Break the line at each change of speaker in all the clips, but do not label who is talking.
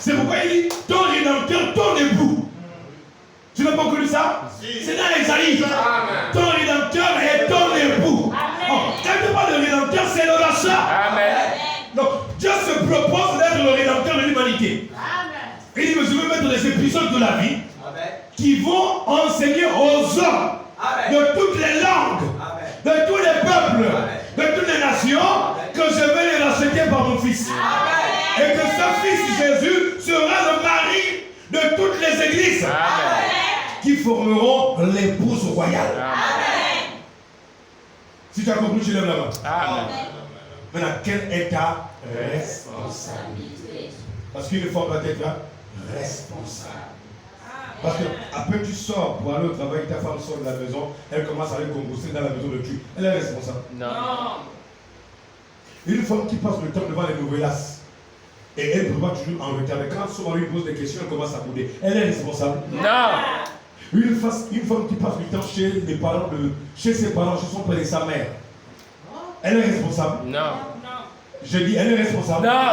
C'est pourquoi il dit ton rédempteur, ton époux. Tu n'as pas connu ça? C'est dans Isaïe. Ton rédempteur est ton époux. Oh, quand tu parles de rédempteur, c'est le rachat.
Amen.
Donc Dieu se propose d'être le rédempteur de l'humanité. Il dit, mais je veux mettre des épisodes de la vie qui vont enseigner aux hommes de toutes les langues, de tous les peuples, de toutes les nations, que je vais les racheter par mon fils. Et que ce fils Jésus sera le mari de toutes les églises qui formeront l'épouse royale. Si tu as compris, tu lèves la main. Maintenant, quelle est ta responsabilité? Parce qu'une femme doit être là, responsable. Parce que après tu sors pour aller au travail, ta femme sort de la maison, elle commence à aller composter dans la maison de Dieu. Elle est responsable.
Non.
Une femme qui passe le temps devant les novelas et elle prépare toujours en retard. Quand son mari pose des questions, elle commence à bouder. Elle est responsable.
Non.
Une femme qui passe du temps chez les parents chez ses parents, chez son père et sa mère. Elle est responsable.
Non.
Je dis, elle est responsable.
Non.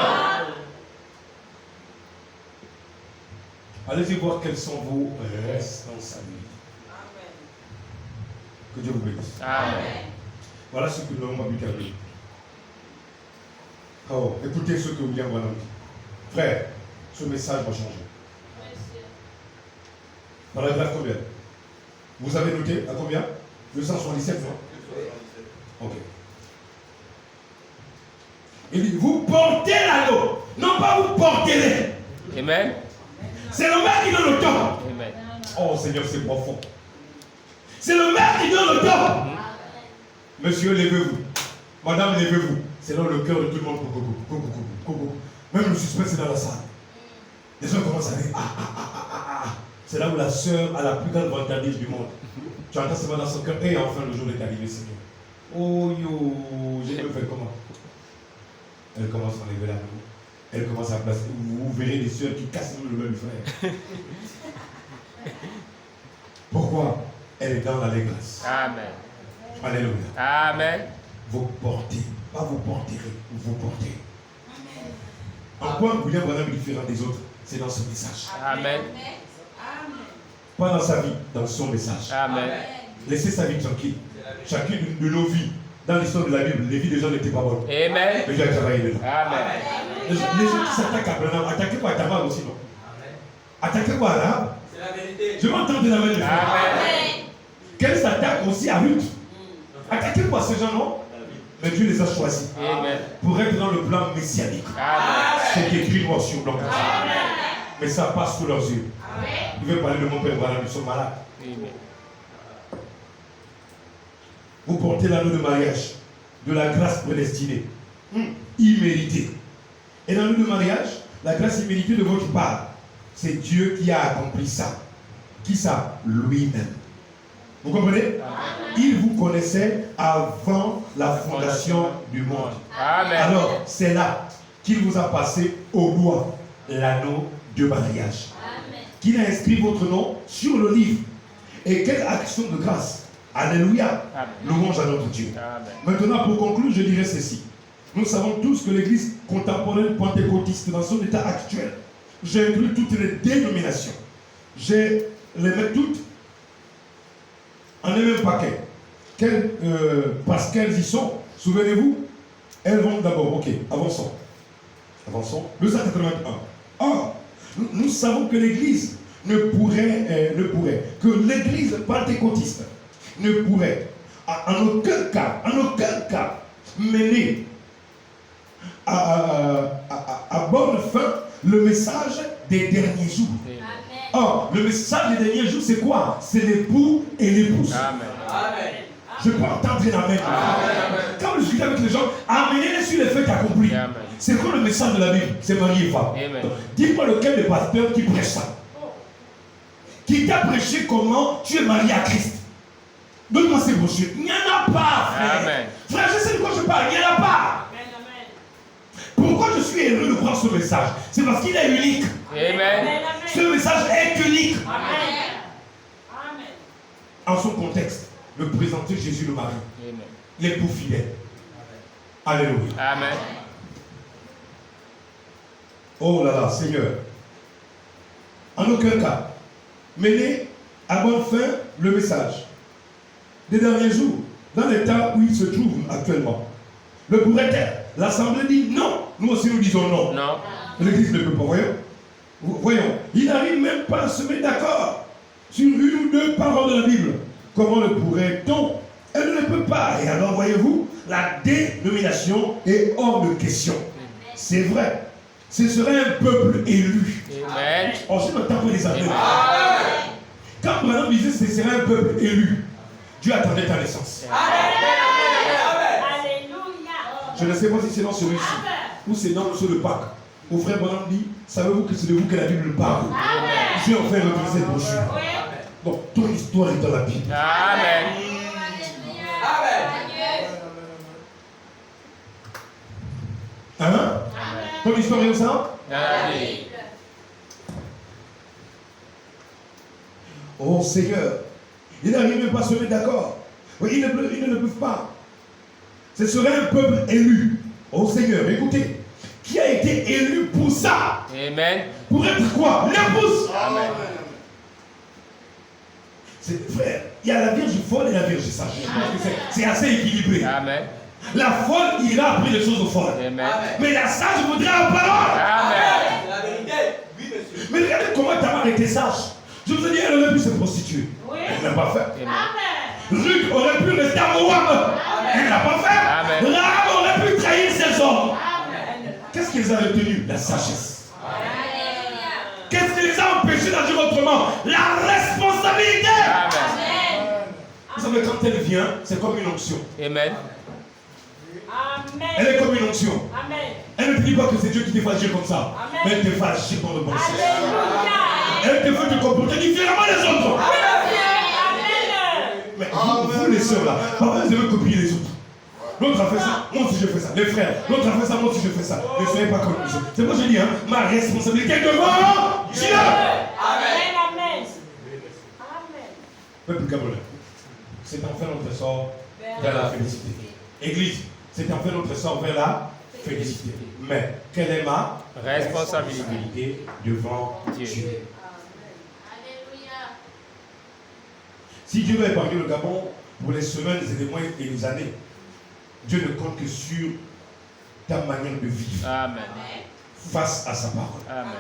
Allez-y voir quelles sont vos responsabilités. Que Dieu vous bénisse.
Amen.
Voilà ce que nous avons habitué. Oh, écoutez ce que William Branham dit. Frère, ce message va changer. Paragraphe combien? Vous avez noté à combien? 277, non? Ok. Il dit, vous portez l'anneau, non pas vous portez-les.
Amen.
C'est le maire qui donne le temps.
Amen.
Oh Seigneur, c'est profond. C'est le maire qui donne le temps. Monsieur, levez-vous. Madame, levez-vous. C'est là le cœur de tout le monde. Même le suspense est dans la salle. Les gens commencent à dire C'est là où la sœur a la plus grande vantardise du monde. Tu entends seulement dans son cœur. Et enfin, le jour est arrivé, Seigneur. Oh yo, je vais faire comment? Elle commence à enlever la main. Elle commence à placer. Vous verrez des sœurs qui cassent le même frère. Pourquoi? Elle est dans l'allégresse.
Amen.
Alléluia.
Amen.
Vous portez, pas vous porterez, vous portez. En quoi William Branham est différent des autres? C'est dans son message.
Amen.
Pas dans sa vie, dans son message.
Amen.
Laissez sa vie tranquille. Chacune de nos vies, dans l'histoire de la Bible, les vies des gens n'étaient pas bonnes.
Amen.
Mais Dieu a travaillé dedans.
Amen.
Les gens qui s'attaquent à Branham, attaquez pas à Tamar aussi, non? Attaquez pas à l'arabe.
C'est la vérité.
Je m'entends de la main de Dieu.
Amen.
Qu'elle s'attaque aussi à Ruth. Attaquez pas ces gens, non? Mais Dieu les a choisis
Amen.
pour être dans le plan messianique.
Amen.
C'est écrit noir sur blanc. Mais ça passe sous leurs yeux. Il veut parler de mon père Branham, ils sont malades.
Amen.
Vous portez l'anneau de mariage de la grâce prédestinée, imméritée. Et l'anneau de mariage, la grâce imméritée de votre part, c'est Dieu qui a accompli ça. Qui ça? Lui-même. Vous comprenez? Il vous connaissait avant la fondation du monde.
Amen.
Alors, c'est là qu'il vous a passé au doigt l'anneau de mariage. Qu'il a inscrit votre nom sur le livre. Et quelle action de grâce. Alléluia.
Amen.
Louange à notre Dieu.
Amen.
Maintenant, pour conclure, je dirais ceci. Nous savons tous que l'église contemporaine pentecôtiste, dans son état actuel, j'ai inclus toutes les dénominations. Je les mets toutes en un même paquet. Parce qu'elles y sont, souvenez-vous, elles vont d'abord, ok, avançons. Avançons. 281. Or, nous savons que l'église que l'église pentecôtiste ne pourrait en aucun cas, mener à bonne fin le message des derniers jours. Or, le message des derniers jours, c'est quoi? C'est l'époux et l'épouse.
Amen.
Je peux entendre un amen. Quand je discute avec les gens, amenez-les sur les faits accomplis.
Amen.
C'est quoi le message de la Bible? C'est mari et femme.
Amen.
Dis-moi lequel des pasteurs qui prêche ça. Qui t'a prêché comment tu es marié à Christ. Donne-moi ces brochures. Il n'y en a pas, frère.
Amen.
Frère, je sais de quoi je parle. Il n'y en a pas. Pourquoi je suis heureux de prendre ce message? C'est parce qu'il est unique.
Amen.
Ce message est unique. En son contexte, me présenter Jésus le mari,
Amen.
l'époux fidèle. Alléluia.
Amen.
Oh là là, Seigneur, en aucun cas, mener à bonne fin le message des derniers jours, dans l'état où il se trouve actuellement. Le pourrait-être. L'Assemblée dit non. Nous aussi nous disons non.
Non.
L'Église ne peut pas. Voyons. Il n'arrive même pas à se mettre d'accord sur une ou deux paroles de la Bible. Comment le pourrait-on? Elle ne peut pas. Et alors, voyez-vous, la dénomination est hors de question. C'est vrai. Ce serait un peuple élu.
Amen.
Ensuite, on tape les appels. Quand Branham disait que ce serait un peuple élu, Dieu attendait ta naissance. Je ne sais pas si c'est dans celui-ci ou c'est dans le Pâques. Mon frère Branham dit, savez-vous que c'est de vous que la Bible parle? J'ai enfin retrouvé cette brochure. Donc, ton histoire est dans la Bible.
Amen.
Hein? Ton histoire est comme ça?
Amen.
Oh Seigneur, ils n'arrivent même pas à se mettre d'accord. Oui, ils ne peuvent pas. Ce serait un peuple élu. Oh Seigneur, écoutez, qui a été élu pour ça?
Amen.
Pour être quoi? L'épouse.
Amen.
Frère, il y a la Vierge folle et la Vierge sage. Je pense que c'est assez équilibré.
Amen.
La folle ira après les choses folles.
Amen.
Mais la sage voudra la parole.
Amen.
La vérité. Oui, monsieur.
Mais regardez comment Tamar était sage. Je vous ai dit, elle aurait pu se prostituer. Elle n'a pas fait. Ruth aurait pu rester à Moab. Elle n'a pas fait.
Amen.
Rahab aurait pu trahir ses hommes. Qu'est-ce qui les a retenus? La sagesse. Qu'est-ce qui les a empêchés d'agir autrement? La responsabilité.
Amen.
Vous savez, quand elle vient, c'est comme une onction.
Amen.
Elle est comme une onction.
Amen.
Elle ne te dit pas que c'est Dieu qui te fait agir comme ça.
Amen.
Mais elle te fait agir dans le bon sens.
Alléluia.
Elle te fait te comporter différemment des autres.
Amen.
Mais vous les sœurs là, papa, vous devez copier les autres. L'autre a fait ça, moi aussi je fais ça. Les frères, l'autre a fait ça, moi aussi je fais ça. Ne soyez pas comme nous. C'est pour ça que je dis, hein, ma responsabilité est devant Dieu.
Amen. Amen.
Peuple camerounais, c'est enfin notre sort vers la félicité. Église, c'est enfin notre sort vers la félicité. Mais quelle est ma responsabilité devant Dieu? Si Dieu veut épargner le Gabon pour les semaines et les mois et les années, Dieu ne compte que sur ta manière de vivre.
Amen.
Face à sa parole.
Amen.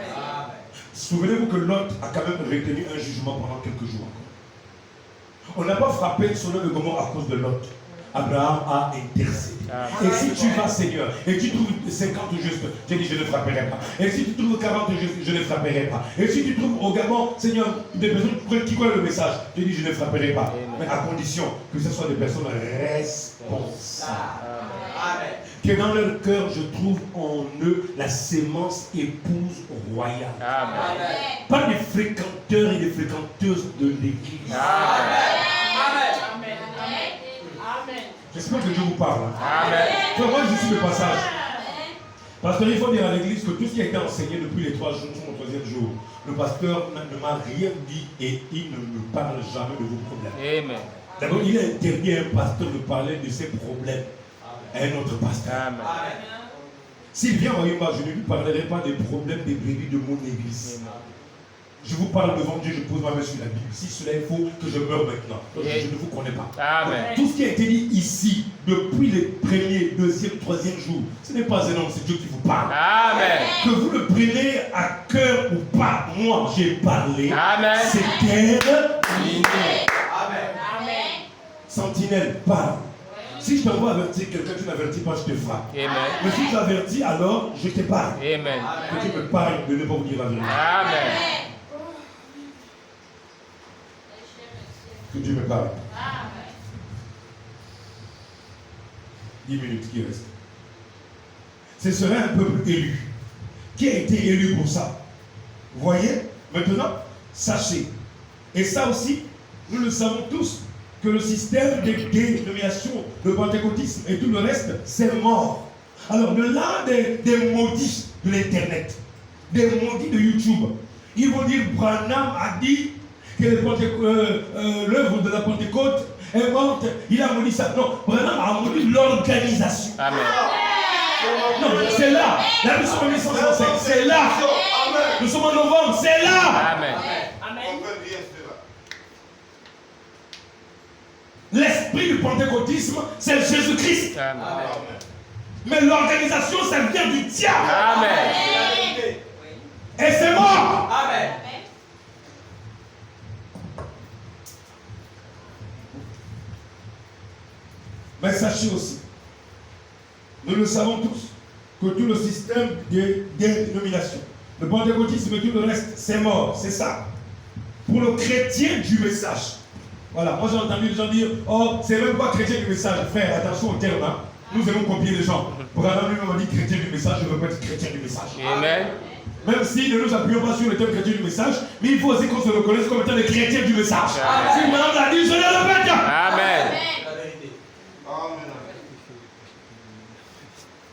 Souvenez-vous que Lot a quand même retenu un jugement pendant quelques jours encore. On n'a pas frappé Sodome et Gomorrhe à cause de Lot. Abraham a intercédé. Et si tu vas, Seigneur, et tu trouves 50 justes, je dis, je ne frapperai pas. Et si tu trouves 40 justes, je ne frapperai pas. Et si tu trouves au Gabon, Seigneur, des personnes qui connaissent le message, je dis, je ne frapperai pas. Mais à condition que ce soit des personnes responsables.
Amen.
Que dans leur cœur, je trouve en eux la sémence épouse royale.
Amen.
Pas des fréquenteurs et des fréquenteuses de l'église.
Amen.
J'espère que Dieu vous parle.
Amen.
Moi, je suis le passage. Parce qu'il faut dire à l'église que tout ce qui a été enseigné depuis les 3 jours, sur mon 3e jour, le pasteur ne m'a rien dit et il ne me parle jamais de vos problèmes.
Amen.
D'abord, il est interdit à un pasteur de parler de ses problèmes à un autre pasteur.
Amen.
S'il vient à Yuma, je ne lui parlerai pas des problèmes des brebis de mon église. Je vous parle devant Dieu, je pose ma main sur la Bible. Si cela est faux, que je meure maintenant. Donc, je ne vous connais pas.
Amen.
Tout ce qui a été dit ici, depuis les premiers, 2e, 3e jours, ce n'est pas un homme, c'est Dieu qui vous parle.
Amen.
Que vous le preniez à cœur ou pas, moi j'ai parlé.
Amen.
C'est terminé.
Amen.
Sentinelle, parle. Si je t'envoie avertir quelqu'un, tu n'avertis pas, je te frappe.
Amen.
Mais si tu avertis, alors je te parle.
Amen.
Que tu me parles de ne pas vous dire la vérité.
Amen.
Que Dieu me parle. 10 minutes qui restent. Ce serait un peuple élu. Qui a été élu pour ça? Vous voyez? Maintenant, sachez. Et ça aussi, nous le savons tous, que le système de dénomination, le pentecôtisme et tout le reste, c'est mort. Alors, de là, des maudits de l'Internet, des maudits de YouTube, ils vont dire, Branham a dit que l'œuvre de la Pentecôte est morte, il a maudit ça. Non, Branham a maudit l'organisation.
Amen.
Non, c'est là. La mission de 1965, c'est là. Nous sommes en novembre, c'est là.
Amen.
Amen.
L'esprit du pentecôtisme, c'est Jésus-Christ.
Amen.
Mais l'organisation, ça vient du diable.
Amen.
Et c'est mort.
Amen.
Mais sachez aussi, nous le savons tous, que tout le système des dénominations, le pentecôtisme et tout le reste, c'est mort, c'est ça. Pour le chrétien du message. Voilà, moi j'ai entendu les gens dire, oh, c'est même pas chrétien du message. Frère, attention au terme, hein. Nous aimons copier les gens. Pour Adam lui-même dit chrétien du message, je veux pas être chrétien du message.
Amen.
Même si ne nous appuyons pas sur le terme chrétien du message, mais il faut aussi qu'on se reconnaisse comme étant des chrétiens du message.
Amen.
Si madame l'a dit, je le répète.
Amen.
La vérité.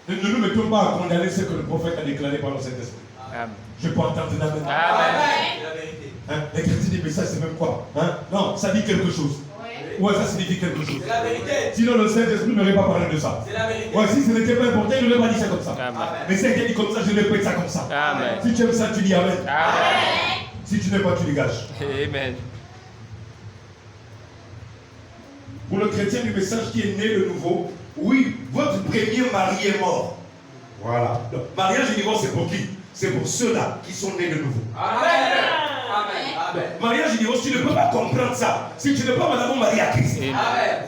Ne nous mettons pas à condamner ce que le prophète a déclaré par le Saint-Esprit.
Amen.
Je peux entendre d'amen.
Amen.
C'est la vérité.
Hein? Les chrétiens du message, c'est même quoi? Hein? Non, ça dit quelque chose. Ouais, ça signifie quelque chose.
C'est la vérité.
Sinon, le Saint-Esprit n'aurait pas parlé de ça.
C'est la vérité.
Ouais, si ce n'était pas important, il n'aurait pas dit ça comme ça.
Amen.
Mais si elle dit comme ça, je répète ça comme ça.
Amen.
Si tu aimes ça, tu dis Amen.
Amen.
Si tu n'aimes pas, tu dégages.
Amen.
Pour le chrétien du message qui est né de nouveau, oui, votre premier mari est mort. Voilà. Donc, mariage et divorce, c'est pour qui? C'est pour ceux-là qui sont nés de nouveau.
Amen. Amen. Amen.
Mariage et divorce, tu ne peux pas comprendre ça si tu n'es pas madame mariée à Christ.
Amen.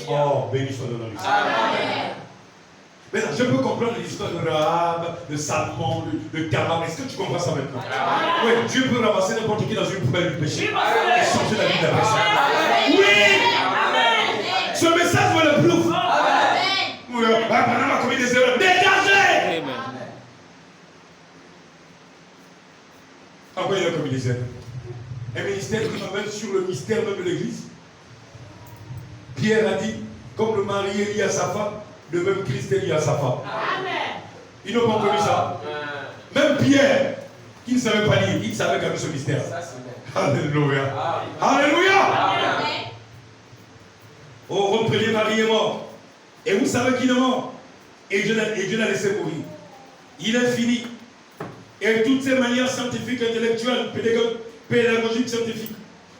Oh, béni soit le nom du Seigneur.
Amen.
Maintenant, je peux comprendre l'histoire de Rahab, de Salmon, de Tamar. Est-ce que tu comprends ça maintenant? Oui, Dieu peut ramasser n'importe qui dans une poubelle du péché et changer la vie de la personne. Oui! Ce message me le prouve. Oui, Panama a commis des erreurs. Dégagez!
Amen.
Pourquoi il a commis des erreurs? Un ministère qui m'amène sur le mystère même de l'église. Pierre a dit, comme le mari est lié à sa femme, le même Christ est lié à sa femme. Ils n'ont pas connu ça. Même Pierre, qui ne savait pas lire, il savait quand même ce mystère.
Ça, c'est bon.
Alléluia.
Amen.
Alléluia.
Amen.
Oh, votre premier mari est mort. Et vous savez qu'il est mort. Et Dieu l'a laissé mourir. Il est fini. Et toutes ces manières scientifiques, intellectuelles, pédagogiques, scientifiques,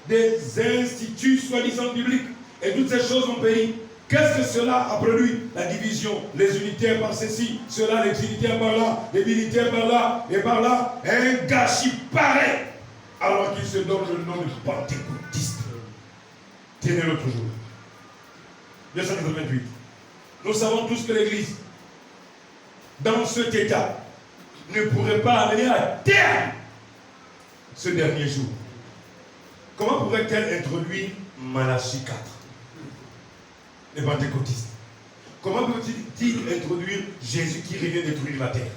des instituts soi-disant bibliques, et toutes ces choses ont péri. Qu'est-ce que cela a produit? La division, les unitaires par ceci, cela, les unitaires par là, les militaires par là, et par là, un gâchis pareil, alors qu'il se donne le nom de pentecôtiste. Tenez l'autre jour. 288. Nous savons tous que l'Église, dans cet état, ne pourrait pas amener à terme ce dernier jour. Comment pourrait-elle introduire Malachie 4? Les pentecôtistes. Comment peut-il introduire Jésus qui revient détruire la terre?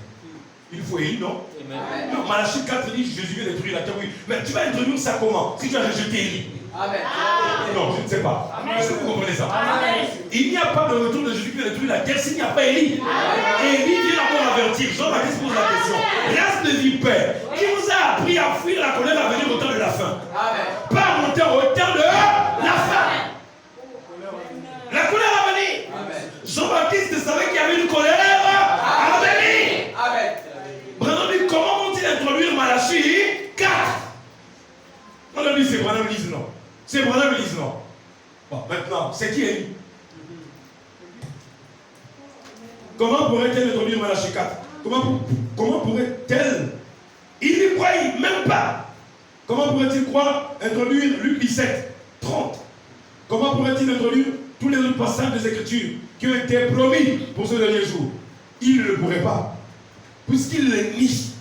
Il faut Élie, non?
Amen.
Non, Malachie 4 dit Jésus vient détruire la terre, oui. Mais tu vas introduire ça comment? Si tu as rejeté Élie?
Amen.
Non, je ne sais pas. Est-ce que vous comprenez ça?
Amen.
Il n'y a pas de retour de Jésus qui vient détruire la terre s'il n'y a pas Élie. Et Élie vient d'abord avertir. Jean-Baptiste pose la question. Race de vipère, qui vous a appris à fuir la colère à venir au temps de la fin?
Amen.
Pas monter au temps de la fin. La colère à venir.
Amen.
Jean-Baptiste savait qu'il y avait une colère à venir.
Amen.
Branham dit, comment vont-ils introduire Malachie 4? On a dit, c'est Branham Lise, non. C'est Branham Lise, non. Bon, maintenant, c'est qui Élie? Comment pourrait-elle introduire Malachie 4? Comment pourrait-elle? Il n'y croyait même pas. Comment pourrait-il croire introduire Luc 17, 30? Comment pourrait-il introduire tous les autres passages des Écritures qui ont été promis pour ce dernier jour? Il ne le pourrait pas. Puisqu'il les nie.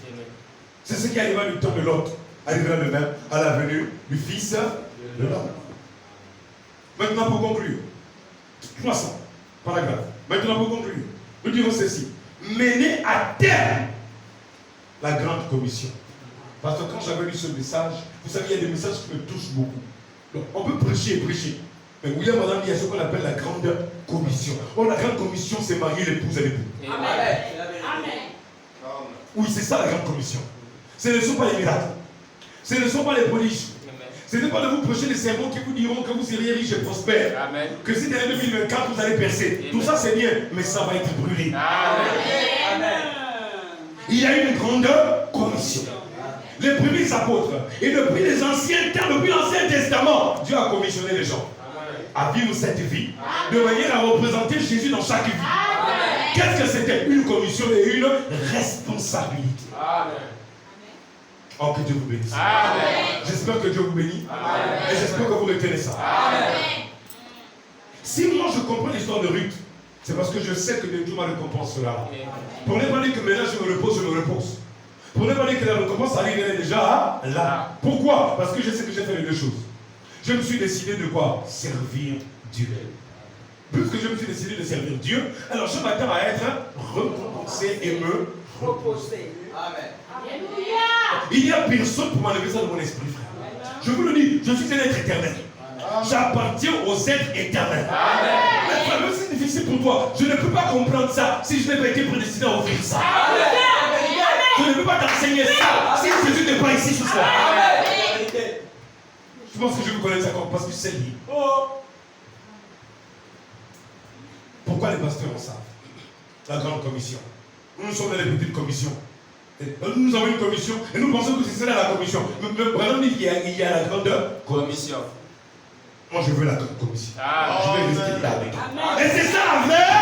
C'est ce qui arrivera du temps de l'autre. Arrivera de même à la venue du Fils de l'homme. Maintenant pour conclure. 300 paragraphes. Maintenant pour conclure. Nous dirons ceci. Mener à terme la grande commission. Parce que quand j'avais lu ce message, vous savez, il y a des messages qui me touchent beaucoup. Donc, on peut prêcher et prêcher. Mais William Madame dit à ce qu'on appelle la grande commission. Oh, la grande commission, c'est marier l'épouse et l'époux.
Amen.
Oui, c'est ça la grande commission. Ce ne sont pas les miracles. Ce ne sont pas les prodiges. Ce n'est pas de vous prêcher des sermons qui vous diront que vous seriez riche et prospère.
Amen.
Que si dans 2024 vous allez percer. Tout ça c'est bien, mais ça va être brûlé.
Amen.
Amen.
Il y a une grande commission. les premiers apôtres, et depuis les anciens temps, depuis l'Ancien Testament, Dieu a commissionné les gens à vivre cette vie, de manière à représenter Jésus dans chaque vie. Qu'est-ce que c'était? Une commission et une responsabilité.
Amen.
Oh, que Dieu vous bénisse.
Amen.
J'espère que Dieu vous bénit.
Amen.
Et j'espère que vous retenez ça.
Amen.
Si moi je comprends l'histoire de Ruth, c'est parce que je sais que Dieu m'a récompensera. Pour ne pas dire que maintenant je me repose. Pour ne pas dire que la récompense arrive déjà là. Pourquoi? Parce que je sais que j'ai fait les deux choses. Je me suis décidé de quoi? Servir Dieu. Puisque je me suis décidé de servir Dieu, alors je m'attends à être récompensé et me reposer.
Amen.
Alléluia.
Il n'y a personne pour m'enlever ça de mon esprit, frère. Je vous le dis, je suis un être éternel. J'appartiens aux êtres éternels. Mais frère, même si c'est difficile pour toi, je ne peux pas comprendre ça si je n'ai pas été prédestiné à offrir ça. Je ne peux pas t'enseigner ça si Jésus n'est pas ici ce soir. Je pense que je vous connais ça comme parce que c'est lié. Pourquoi les pasteurs ont ça? La grande commission. Nous sommes dans les petites commissions. Nous avons une commission et nous pensons que c'est cela la commission. Mais vraiment, il y a la grande
Commission.
Moi, je veux la grande commission.
Amen.
Je vais rester là avec toi.
Amen.
Et c'est ça la vraie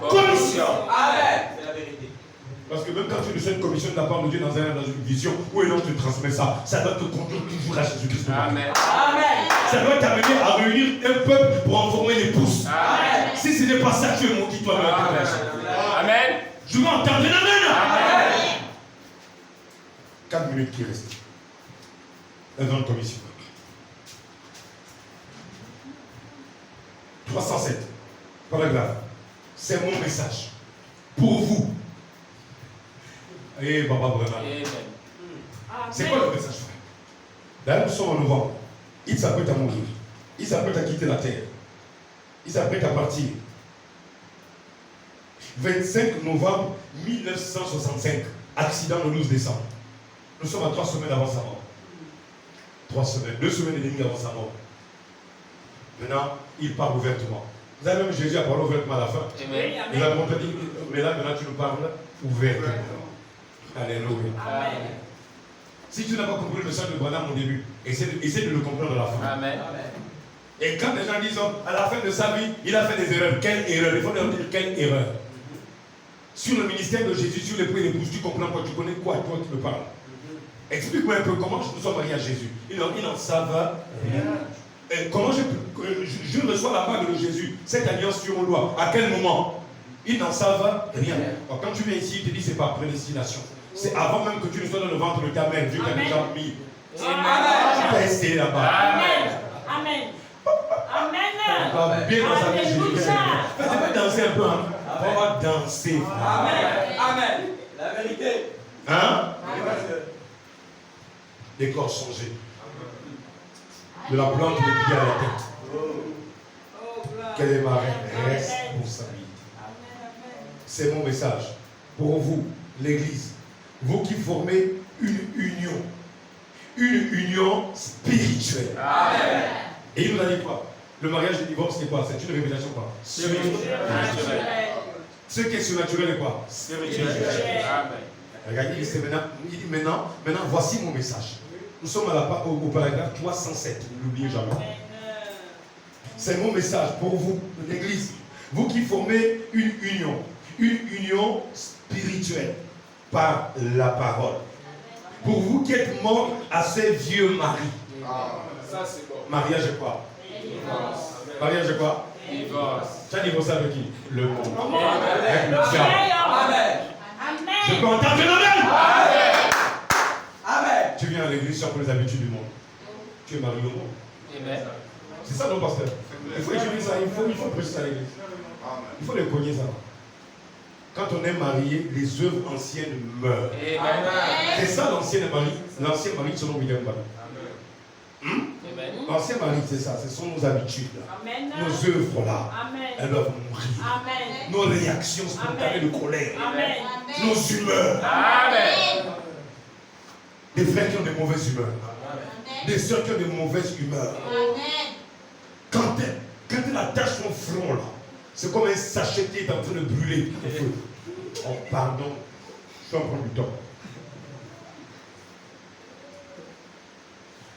commission.
Amen. C'est la vérité.
Parce que même quand tu reçois une commission de la part de Dieu dans une vision, où un ange te transmet ça, ça doit te conduire toujours à Jésus-Christ.
Amen.
Amen.
Ça doit t'amener à réunir un peuple pour en former les pousses.
Amen.
Si ce n'est pas ça, tu es mon qui toi-même.
Amen.
Je veux entendre un amen.
Amen.
4 minutes qui restent. La grande commission. 307. Paragraphe. C'est mon message. Pour vous. Eh, Baba, vraiment.
Amen.
C'est quoi le message, frère? D'ailleurs, nous sommes en novembre. Il s'apprête à mourir. Il s'apprête à quitter la terre. Il s'apprête à partir. 25 novembre 1965. Accident le 12 décembre. Nous sommes à 3 semaines avant sa mort. 3 semaines, 2 semaines et demie avant sa mort. Maintenant, il parle ouvertement. Vous avez même Jésus a parlé ouvertement à la fin.
Amen.
Il a dit, mais là, maintenant, tu nous parles ouvertement. Alléluia.
Amen.
Si tu n'as pas compris le message de Branham au début, essaie de le comprendre à la fin.
Amen.
Et quand les gens disent, à la fin de sa vie, il a fait des erreurs. Quelle erreur? Il faut leur dire quelle erreur. Sur le ministère de Jésus, sur les prix et les bouches, tu comprends quoi? Tu connais quoi? Toi, tu me parles. Explique-moi un peu comment nous sommes mariés à Jésus. Ils n'en savent rien. Et comment je reçois la bague de Jésus, cette alliance sur mon doigt? À quel moment? Ils n'en savent rien. Alors, quand tu viens ici, il te dit c'est par prédestination. C'est avant même que tu ne sois dans le ventre de ta mère. Dieu t'a déjà mis.
Amen.
Tu t'es resté là-bas.
Amen. Amen. Amen.
On va bien dans sa vie, Jésus.
Alléluia.
Tu peux danser un peu, hein? On va danser.
Amen. Amen. La vérité.
Hein? Les corps changés. De la plante des pieds à la tête. Quelle est ma responsabilité? C'est mon message pour vous, l'Église. Vous qui formez une union spirituelle.
Amen.
Et il nous a dit quoi? Le mariage et le divorce, c'est quoi? C'est une révélation quoi?
Spirituel.
Ce qui est surnaturel est quoi?
Spirituel. Amen.
Regardez, il dit maintenant, voici mon message. Nous sommes au paragraphe 307, ne l'oubliez jamais. C'est mon message pour vous, l'Église. Vous qui formez une union spirituelle par la parole. Pour vous qui êtes morts à ces vieux maris.
Ça, c'est bon.
Mariage est quoi?
Divorce.
Mariage est quoi?
Divorce.
Tu as divorcé avec qui? Le monde.
Amen.
Avec le diable.
Amen.
Je peux entendre un amen?
Amen. Amen.
Tu viens à l'église, tu as les habitudes du monde. Tu es marié au monde.
Amen.
C'est ça, non, pasteur? Il faut étudier ça, il faut prêcher ça à l'église. Il faut les cogner ça. Quand on est marié, les œuvres anciennes meurent.
Amen.
C'est ça l'ancien mari selon William Barry.
Amen.
L'ancien mari, c'est ça, ce sont nos habitudes.
Amen.
Nos œuvres là,
Amen.
elles doivent mourir.
Amen.
Nos réactions spontanées de colère,
Amen.
nos humeurs.
Amen.
Des frères qui ont des mauvaises humeurs, des soeurs qui ont des mauvaises humeurs. Quand elle attache son front là, c'est comme un sachet qui est en train de brûler au feu. Oh pardon, je suis en train du temps.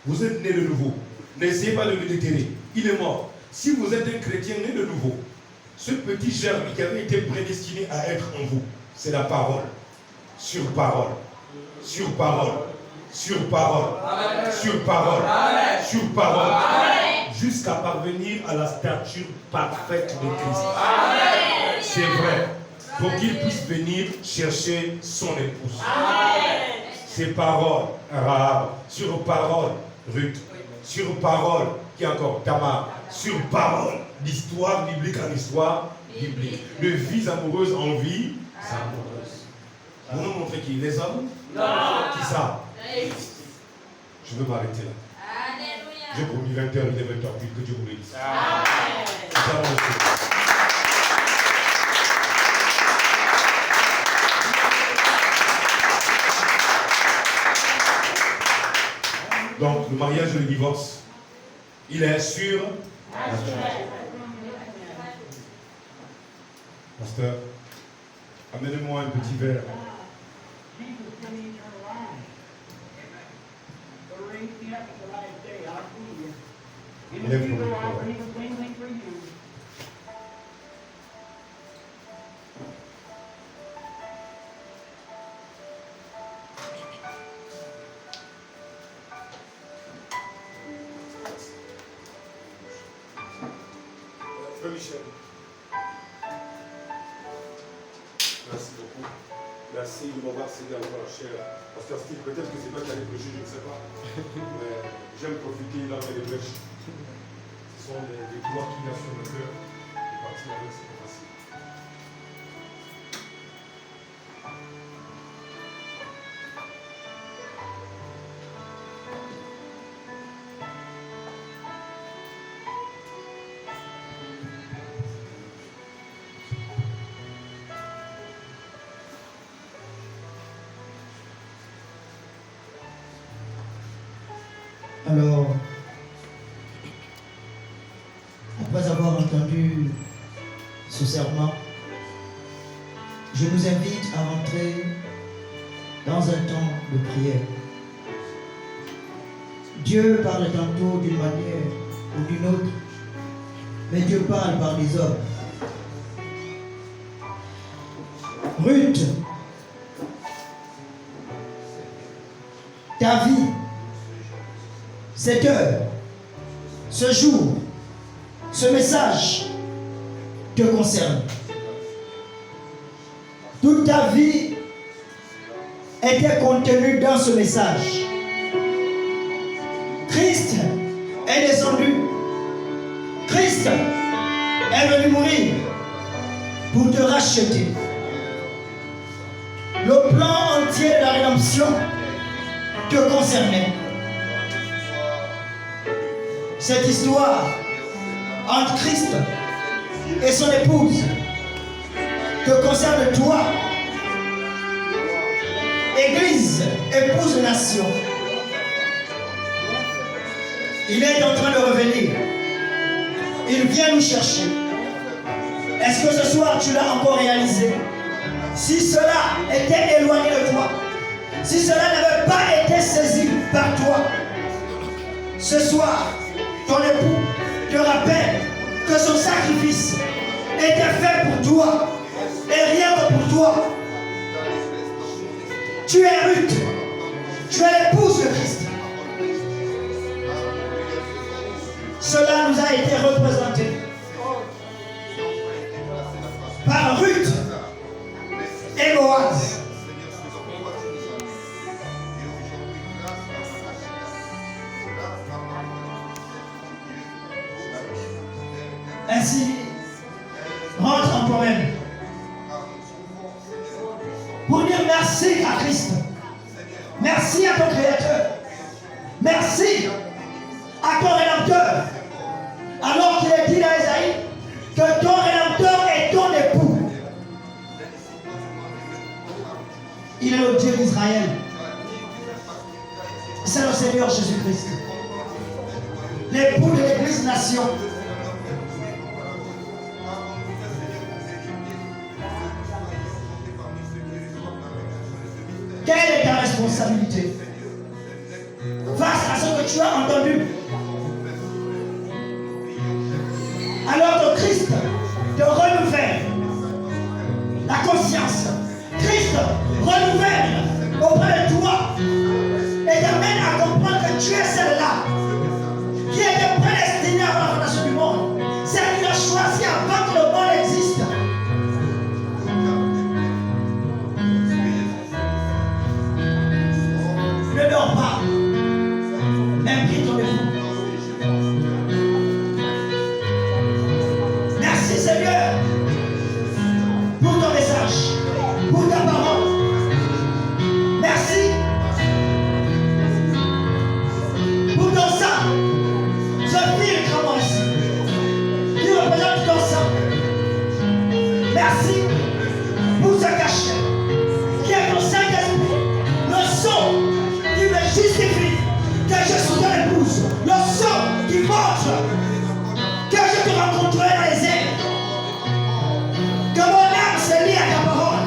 Vous êtes né de nouveau. N'essayez pas de le déterrer. Il est mort. Si vous êtes un chrétien né de nouveau, ce petit germe qui avait été prédestiné à être en vous, c'est la parole. Sur parole. Sur parole. Sur parole. Sur parole. Sur parole. Jusqu'à parvenir à la stature parfaite de Christ. C'est vrai. Pour qu'il puisse venir chercher son épouse. Ses paroles, Rahab. Sur parole, Ruth. Sur parole, qui encore Tamar. Sur parole, d'histoire biblique en histoire biblique. De vies amoureuses en vie amoureuse. Vous nous montrez qui? Les hommes?
Non.
Qui ça? Je veux m'arrêter là. J'ai promis 20h, il est 20h, que Dieu vous bénisse. Donc, le mariage et le divorce, il est sûr. Pasteur, amenez-moi un petit verre. Lève ton micro. Frère Michel, merci beaucoup. Merci de m'avoir cédé à la chair. Pasteur Steve, peut-être que c'est pas qu'elle est prêcher, je ne sais pas. Mais j'aime profiter là où elle est prêche. Ce sont des doigts qu'il y a sur le cœur. Et partir avec, c'est pas facile.
Alors, après avoir entendu ce serment, je nous invite à rentrer dans un temps de prière. Dieu parle tantôt d'une manière ou d'une autre, mais Dieu parle par les hommes. Ruth, ta vie, cette heure, ce jour, ce message te concerne. Toute ta vie était contenue dans ce message. Christ est descendu. Christ est venu mourir pour te racheter. Le plan entier de la rédemption te concernait. Cette histoire entre Christ et son épouse te concerne toi. Église, épouse de nation. Il est en train de revenir. Il vient nous chercher. Est-ce que ce soir tu l'as encore réalisé? Si cela était éloigné de toi, si cela n'avait pas été saisi par toi, ce soir, ton époux te rappelle que son sacrifice était fait pour toi et rien que pour toi. Tu es Ruth, tu es l'épouse de Christ. Cela nous a été représenté par Ruth et Boaz. Ainsi, rentre en toi-même pour dire merci à Christ, merci à ton Créateur, merci à ton Rédempteur, alors qu'il est dit dans Isaïe que ton Rédempteur est ton époux. Il est le Dieu d'Israël, c'est le Seigneur Jésus-Christ, l'époux de l'Église nation. Quelle est ta responsabilité face à ce que que tu as entendu. Alors que Christ te renouvelle la conscience. Christ renouvelle auprès de toi et t'amène à comprendre que tu es celle-là qui était prédestinée avant la fondation du monde. Celle qu'il a choisie avant que le monde existe. Ne dors pas. Même prie ton défaut. Merci Seigneur pour ton message, pour ta parole. Merci pour ton sang. Ce filtre moi ici qui représente ton sang. Merci pour ce cachet qui est ton Saint-Esprit, le sang qui me justifie que je suis ton épouse, le sang qui montre que je te rencontrerai dans les airs, que mon âme se lie à ta parole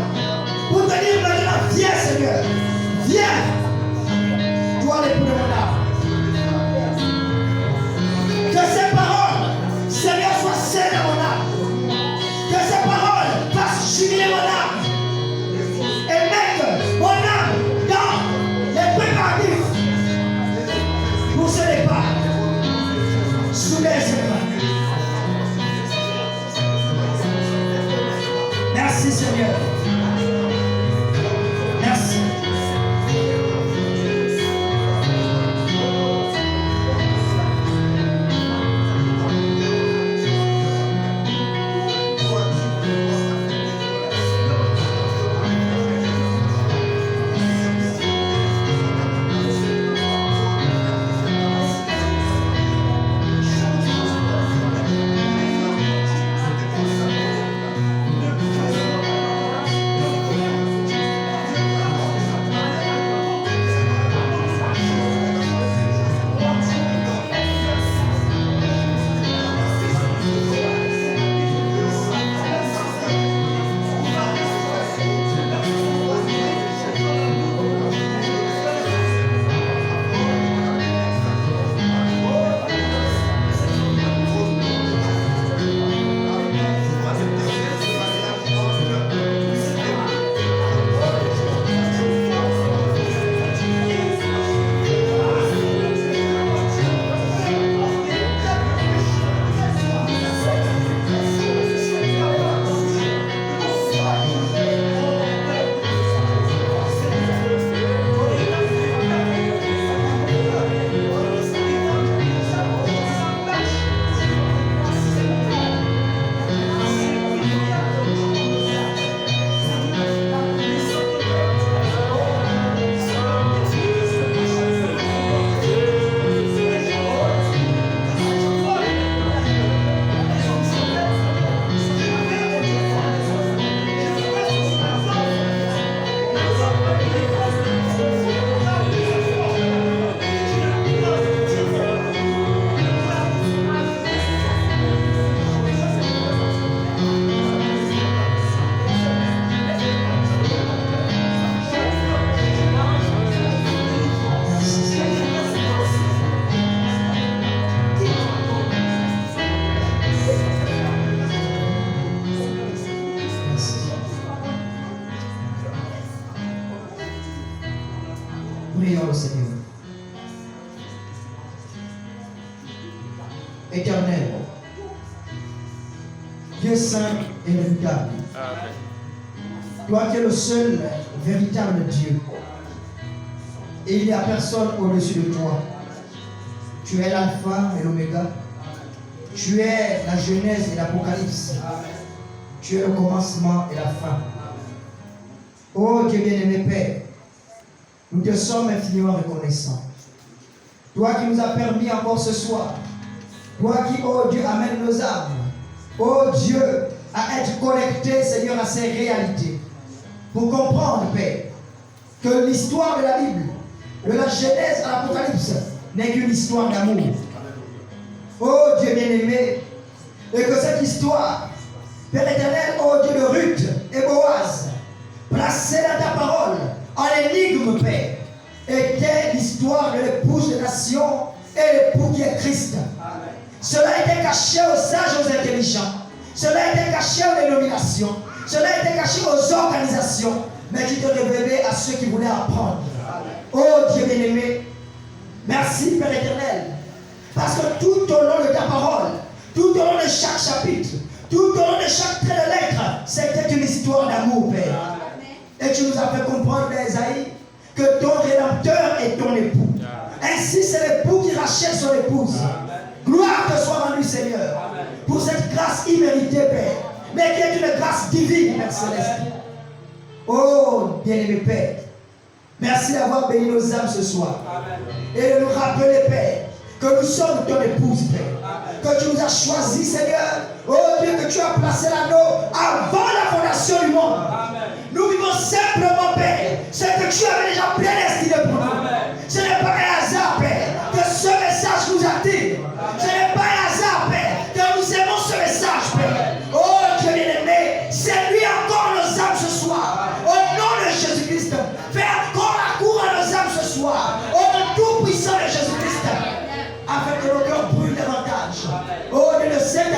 pour te dire maintenant, viens Seigneur, viens, toi l'époux de mon âme. Que ces paroles, Seigneur, soient saines à mon âme, que ces paroles fassent jubiler mon âme et mettre mon âme dans les préparatifs pour ce départ. Soulève Seigneur. Merci Seigneur. Merci. Prions le Seigneur. Éternel, Dieu saint et redoutable, toi qui es le seul véritable Dieu, et il n'y a personne au-dessus de toi. Tu es l'alpha et l'oméga, tu es la genèse et l'apocalypse, tu es le commencement et la fin. Ô Dieu bien-aimé Père, nous te sommes infiniment reconnaissants. Toi qui nous as permis encore ce soir, toi qui, oh Dieu, amène nos âmes, oh Dieu, à être connectés, Seigneur, à ces réalités. Pour comprendre, Père, que l'histoire de la Bible, de la Genèse à l'Apocalypse, n'est qu'une histoire d'amour. Oh Dieu bien-aimé, et que cette histoire, Père éternel, oh Dieu de Ruth et Boaz, placée dans ta parole, en énigme, Père, était l'histoire de l'épouse de ta nation et l'époux qui est Christ. Cela était caché aux sages et aux intelligents. Cela était caché aux dénominations. Cela était caché aux organisations. Mais qui te révélait à ceux qui voulaient apprendre. Oh Dieu bien-aimé, merci Père éternel. Parce que tout au long de ta parole, tout au long de chaque chapitre, tout au long de chaque trait de lettre, c'était une histoire d'amour, Père. Et tu nous as fait comprendre, Esaïe, que ton Rédempteur est ton époux. Ainsi, c'est l'époux qui rachète son épouse. Gloire te soit rendue, Seigneur, pour cette grâce imméritée, Père, mais qui est une grâce divine, Père Céleste. Oh, bien-aimé Père, merci d'avoir béni nos âmes ce soir. Et de nous rappeler, Père, que nous sommes ton épouse, Père. Que tu nous as choisis, Seigneur. Oh Dieu, que tu as placé l'anneau avant la fondation du monde. Nous vivons simplement, Père, ce que tu avais déjà prédestiné pour nous. Ce n'est pas un hasard, Père, que ce message nous attire. Ce n'est pas un hasard, Père, que nous aimons ce message, Père. Oh Dieu bien-aimé, c'est lui encore nos âmes ce soir. Au nom de Jésus-Christ, fais encore la cour à nos âmes ce soir. Au nom tout-puissant de Jésus-Christ, afin que nos cœurs brûlent davantage. Oh Dieu de cet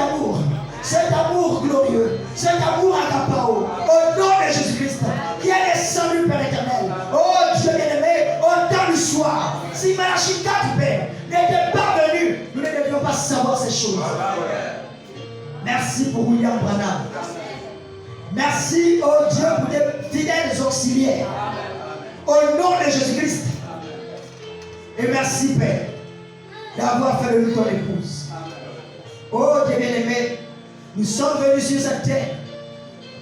amour glorieux, cet amour agapao, au nom de Jésus-Christ, qui est descendu, Père éternel. Oh Dieu bien-aimé, au temps du soir, si Malachie 4, Père, n'était pas venu, nous ne devions pas savoir ces choses. Merci pour William Branham. Merci, oh Dieu, pour tes fidèles auxiliaires. Au nom de Jésus-Christ. Et merci, Père, d'avoir fait de nous ton épouse. Oh Dieu bien-aimé, nous sommes venus sur cette terre.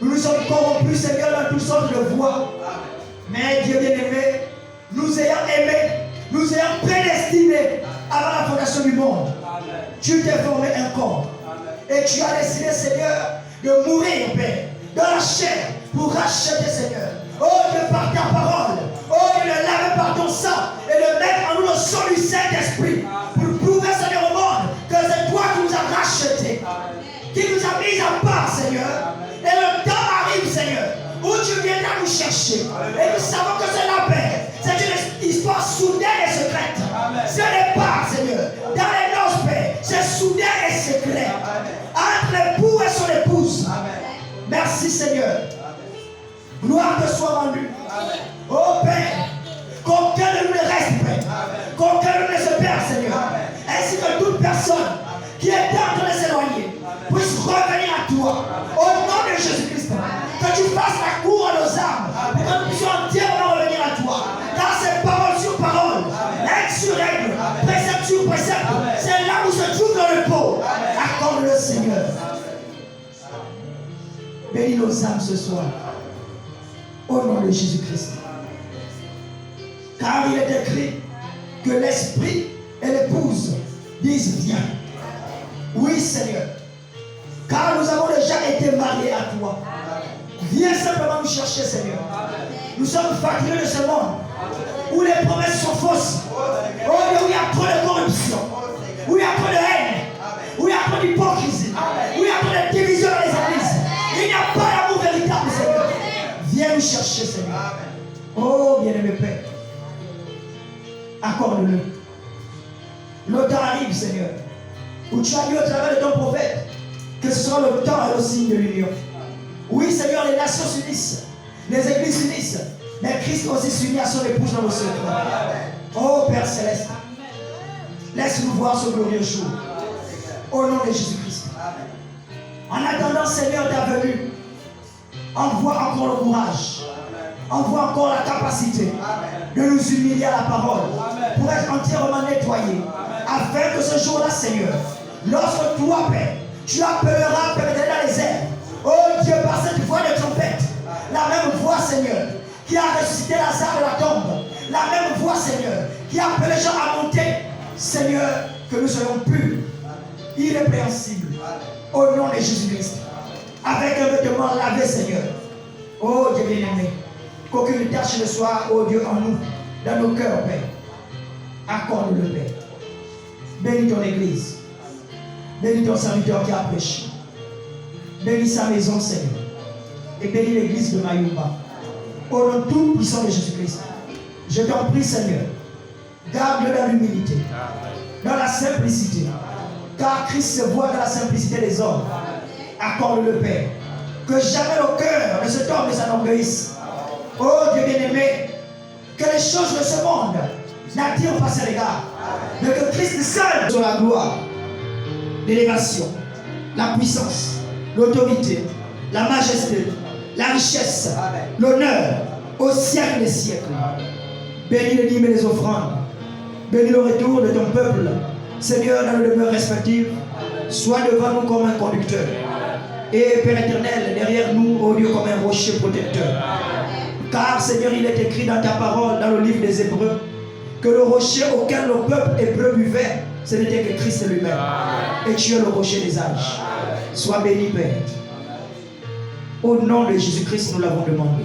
Nous nous sommes corrompus, Seigneur, dans toutes sortes de voies. Mais Dieu bien-aimé, nous ayant aimés, nous ayant prédestinés avant la fondation du monde. Tu t'es formé un corps. Et tu as décidé, Seigneur, de mourir, Père, dans la chair, pour racheter, Seigneur. Oh Dieu, par ta parole. Oh Dieu, de laver par ton sang et de mettre en nous le sang du Saint-Esprit. Pour prouver, Seigneur, au monde que c'est toi qui nous as rachetés. Qui nous a mis à part, Seigneur. Et le temps arrive, Seigneur, où tu viendras nous chercher. Et nous savons que c'est la paix. C'est une histoire soudaine et secrète. Ce n'est pas, Seigneur, dans les noces, Père, c'est soudain et secret. Entre l'époux et son épouse. Merci, Seigneur. Gloire te soit rendue. Oh Père, qu'aucun de nous ne reste, Père. Qu'aucun de nous ne se perd, Seigneur. Ainsi que toute personne qui est en train de s'éloigner puisse revenir à toi. Au nom de Jésus-Christ, que tu fasses la cour à nos âmes pour que nous puissions entièrement revenir à toi. Car c'est parole sur parole, règle sur règle, précepte sur précepte. C'est là où se trouve le repos. Accorde-le, Seigneur. Bénis nos âmes ce soir. Au nom de Jésus-Christ. Car il est écrit que l'esprit et l'épouse disent viens. Oui, Seigneur. Car nous avons déjà été mariés à toi. Viens simplement nous chercher, Seigneur. Nous sommes fatigués de ce monde où les promesses sont fausses. Oh, où il y a trop de corruption, où il y a trop de haine, où il y a trop d'hypocrisie, où il y a trop de division dans les églises. Il n'y a pas d'amour véritable, Seigneur. Viens nous chercher, Seigneur. Oh, bien-aimé Père, accorde-le. Le temps arrive, Seigneur, où tu as dit au travers de ton prophète que ce sera le temps et le signe de l'union. Oui, Seigneur, les nations s'unissent, les églises s'unissent, mais Christ aussi s'unit à son épouse dans le secret. Oh Père Céleste, laisse-nous voir ce glorieux jour. Au nom de Jésus-Christ. En attendant, Seigneur, ta venue, envoie encore le courage, envoie encore la capacité de nous humilier à la parole pour être entièrement nettoyés, afin que ce jour-là, Seigneur, lorsque toi, Père, tu appelleras Père dans les airs, oh Dieu, par cette voix de trompette, la même voix, Seigneur, qui a ressuscité Lazare de la tombe, la même voix, Seigneur, qui a appelé les gens à monter, Seigneur, que nous soyons purs, irrépréhensibles, au nom de Jésus-Christ, avec un vêtement lavé, Seigneur. Oh Dieu bien-aimé, qu'aucune tâche ne soit, oh Dieu, en nous, dans nos cœurs, Père. Accorde-le, Père. Bénis ton Église. Bénis ton serviteur qui a prêché. Bénis sa maison, Seigneur. Et bénis l'Église de Mayumba. Au nom tout puissant de Jésus-Christ. Je t'en prie, Seigneur, Garde-le dans l'humilité,
Amen.
dans la simplicité. Car Christ se voit dans la simplicité des hommes. Accorde-le, Père. Que jamais le cœur de cet homme ne s'enorgueillisse. Oh Dieu bien-aimé, que les choses de ce monde n'attirent pas ses regards. Mais que Christ seul soit la gloire, l'élévation, la puissance, l'autorité, la majesté, la richesse, l'honneur au siècle des siècles. Bénis les dîmes et les offrandes. Bénis le retour de ton peuple. Seigneur, dans nos demeures respectives, sois devant nous comme un conducteur. Et Père éternel, derrière nous, ô Dieu, comme un rocher protecteur. Car Seigneur, il est écrit dans ta parole, dans le livre des Hébreux, que le rocher auquel le peuple hébreu buvait, ce n'était que Christ lui-même. Et tu es le rocher des âges. Sois béni, Père. Au nom de Jésus-Christ, nous l'avons demandé.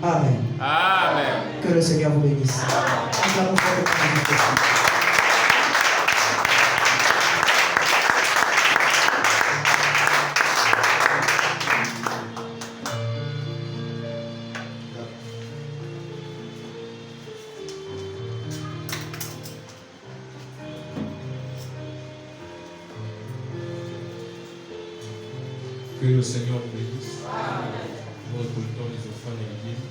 Amen.
Amen.
Que le Seigneur vous bénisse. Nous allons faire le premier.
Que le Seigneur vous bénisse. Nous récoltons les offrandes et les dîmes.